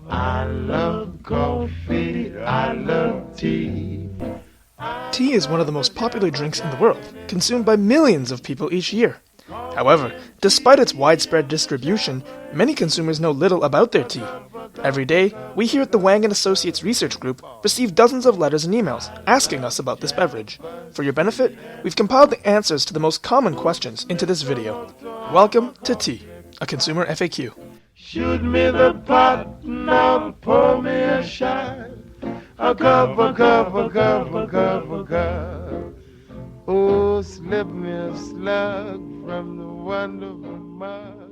I love coffee, I love tea. Tea is one of the most popular drinks in the world, consumed by millions of people each year. However, despite its widespread distribution, many consumers know little about their tea. Every day, we here at the Wang & Associates Research Group receive dozens of letters and emails asking us about this beverage. For your benefit, we've compiled the answers to the most common questions into this video. Welcome to Tea, a consumer FAQ. Shoot me the pot, now pour me a shot. A cup, a cup, a cup, a cup, a cup. Oh, slip me a slug from the wonderful mug.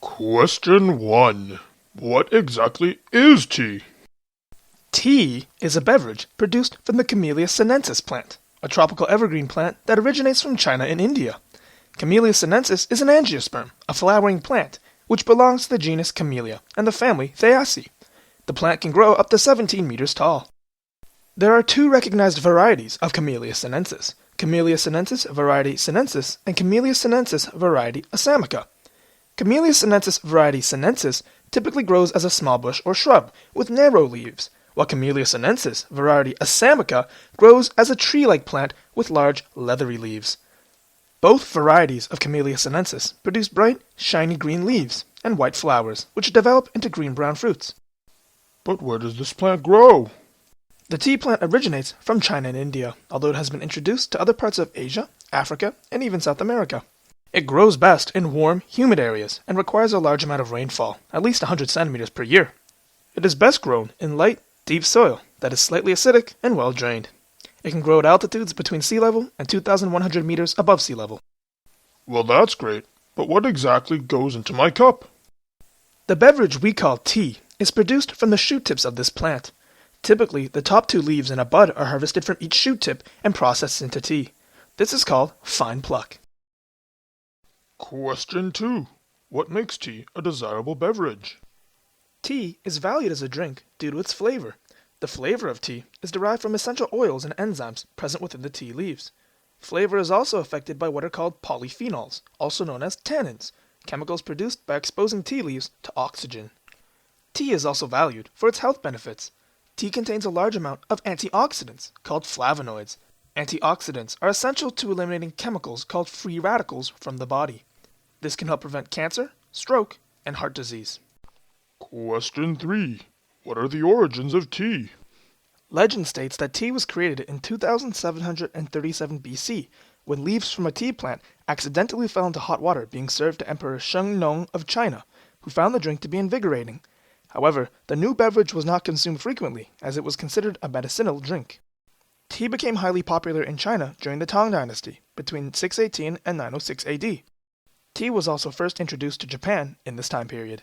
Question 1. What exactly is tea? Tea is a beverage produced from the Camellia sinensis plant, a tropical evergreen plant that originates from China and India. Camellia sinensis is an angiosperm, a flowering plant, which belongs to the genus Camellia and the family Thalassae. The plant can grow up to 17 meters tall. There are two recognized varieties of Camellia sinensis, Camellia sinensis variety sinensis and Camellia sinensis variety assamica. Camellia sinensis variety sinensis typically grows as a small bush or shrub with narrow leaves, while Camellia sinensis variety assamica grows as a tree-like plant with large, leathery leaves. Both varieties of Camellia sinensis produce bright, shiny green leaves and white flowers, which develop into green-brown fruits. But where does this plant grow? The tea plant originates from China and India, although it has been introduced to other parts of Asia, Africa, and even South America. It grows best in warm, humid areas and requires a large amount of rainfall, at least 100 centimeters per year. It is best grown in light, deep soil that is slightly acidic and well drained. It can grow at altitudes between sea level and 2,100 meters above sea level. Well, that's great, but what exactly goes into my cup? The beverage we call tea is produced from the shoot tips of this plant. Typically, the top two leaves in a bud are harvested from each shoot tip and processed into tea. This is called fine pluck. Question 2. What makes tea a desirable beverage? Tea is valued as a drink due to its flavor. The flavor of tea is derived from essential oils and enzymes present within the tea leaves. Flavor is also affected by what are called polyphenols, also known as tannins, chemicals produced by exposing tea leaves to oxygen. Tea is also valued for its health benefits. Tea contains a large amount of antioxidants, called flavonoids. Antioxidants are essential to eliminating chemicals called free radicals from the body. This can help prevent cancer, stroke, and heart disease. Question 3. What are the origins of tea? Legend states that tea was created in 2737 BC, when leaves from a tea plant accidentally fell into hot water being served to Emperor Sheng Nong of China, who found the drink to be invigorating. However, the new beverage was not consumed frequently, as it was considered a medicinal drink. Tea became highly popular in China during the Tang Dynasty, between 618 and 906 AD. Tea was also first introduced to Japan in this time period.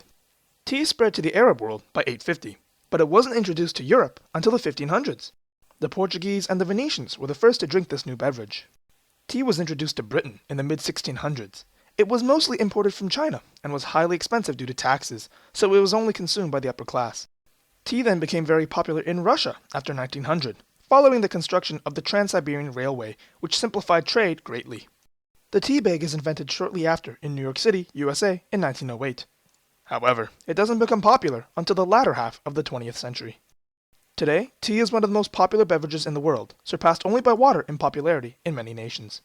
Tea spread to the Arab world by 850, but it wasn't introduced to Europe until the 1500s. The Portuguese and the Venetians were the first to drink this new beverage. Tea was introduced to Britain in the mid-1600s. It was mostly imported from China and was highly expensive due to taxes, so it was only consumed by the upper class. Tea then became very popular in Russia after 1900, following the construction of the Trans-Siberian Railway, which simplified trade greatly. The tea bag is invented shortly after in New York City, USA in 1908. However, it doesn't become popular until the latter half of the 20th century. Today, tea is one of the most popular beverages in the world, surpassed only by water in popularity in many nations.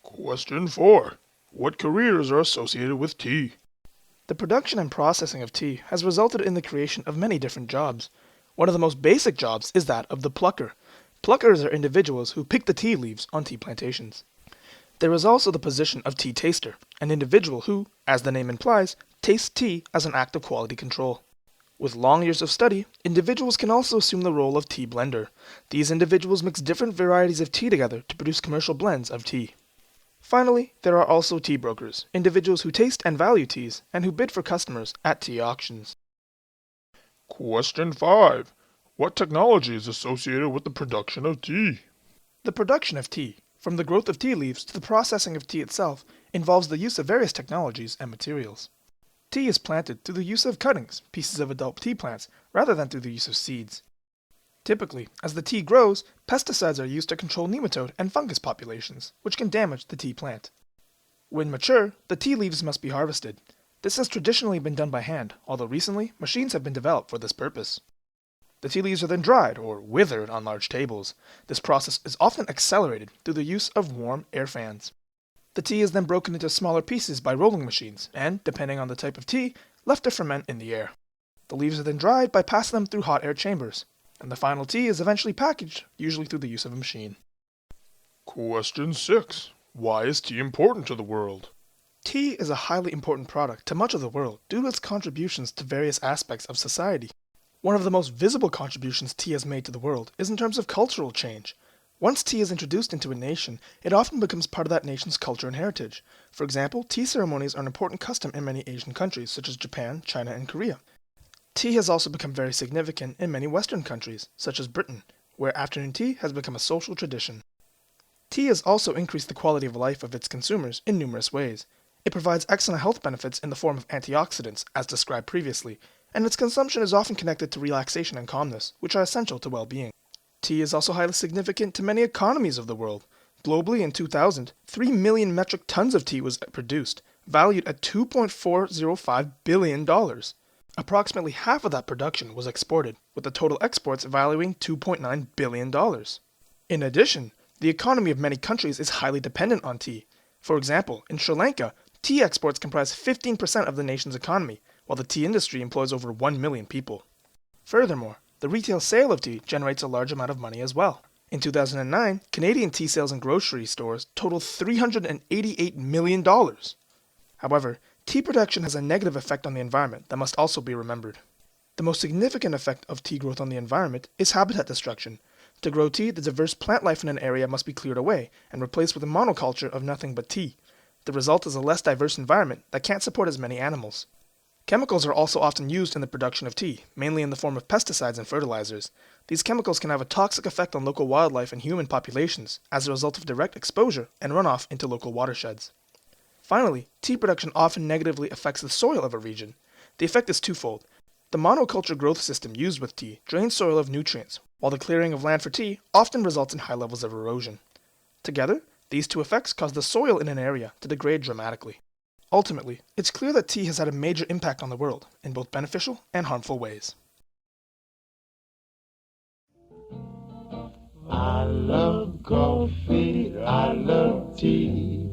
Question 4. What careers are associated with tea? The production and processing of tea has resulted in the creation of many different jobs. One of the most basic jobs is that of the plucker. Pluckers are individuals who pick the tea leaves on tea plantations. There is also the position of tea taster, an individual who, as the name implies, tastes tea as an act of quality control. With long years of study, individuals can also assume the role of tea blender. These individuals mix different varieties of tea together to produce commercial blends of tea. Finally, there are also tea brokers, individuals who taste and value teas and who bid for customers at tea auctions. Question 5. What technology is associated with the production of tea? The production of tea, from the growth of tea leaves to the processing of tea itself, involves the use of various technologies and materials. Tea is planted through the use of cuttings, pieces of adult tea plants, rather than through the use of seeds. Typically, as the tea grows, pesticides are used to control nematode and fungus populations, which can damage the tea plant. When mature, the tea leaves must be harvested. This has traditionally been done by hand, although recently, machines have been developed for this purpose. The tea leaves are then dried, or withered, on large tables. This process is often accelerated through the use of warm air fans. The tea is then broken into smaller pieces by rolling machines, and, depending on the type of tea, left to ferment in the air. The leaves are then dried by passing them through hot air chambers, and the final tea is eventually packaged, usually through the use of a machine. Question 6. Why is tea important to the world? Tea is a highly important product to much of the world due to its contributions to various aspects of society. One of the most visible contributions tea has made to the world is in terms of cultural change. Once tea is introduced into a nation, it often becomes part of that nation's culture and heritage. For example, tea ceremonies are an important custom in many Asian countries, such as Japan, China, and Korea. Tea has also become very significant in many Western countries, such as Britain, where afternoon tea has become a social tradition. Tea has also increased the quality of life of its consumers in numerous ways. It provides excellent health benefits in the form of antioxidants, as described previously, and its consumption is often connected to relaxation and calmness, which are essential to well-being. Tea is also highly significant to many economies of the world. Globally, in 2000, 3 million metric tons of tea was produced, valued at $2.405 billion. Approximately half of that production was exported, with the total exports valuing $2.9 billion. In addition, the economy of many countries is highly dependent on tea. For example, in Sri Lanka, tea exports comprise 15% of the nation's economy, while the tea industry employs over 1 million people. Furthermore, the retail sale of tea generates a large amount of money as well. In 2009, Canadian tea sales in grocery stores totaled $388 million. However, tea production has a negative effect on the environment that must also be remembered. The most significant effect of tea growth on the environment is habitat destruction. To grow tea, the diverse plant life in an area must be cleared away and replaced with a monoculture of nothing but tea. The result is a less diverse environment that can't support as many animals. Chemicals are also often used in the production of tea, mainly in the form of pesticides and fertilizers. These chemicals can have a toxic effect on local wildlife and human populations as a result of direct exposure and runoff into local watersheds. Finally, tea production often negatively affects the soil of a region. The effect is twofold. The monoculture growth system used with tea drains soil of nutrients, while the clearing of land for tea often results in high levels of erosion. Together, these two effects cause the soil in an area to degrade dramatically. Ultimately, it's clear that tea has had a major impact on the world in both beneficial and harmful ways. I love coffee, I love tea,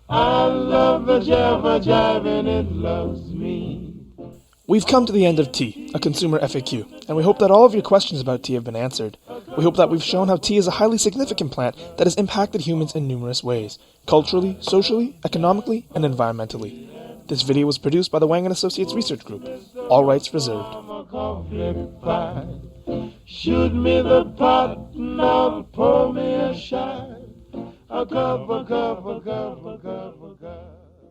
I love the jabber and it loves me. We've come to the end of Tea, a consumer FAQ, and we hope that all of your questions about tea have been answered. We hope that we've shown how tea is a highly significant plant that has impacted humans in numerous ways, culturally, socially, economically, and environmentally. This video was produced by the Wang & Associates Research Group. All rights reserved. Shoot me the pot, now pour me a shot. A cup, a cup, a cup, a cup, a cup.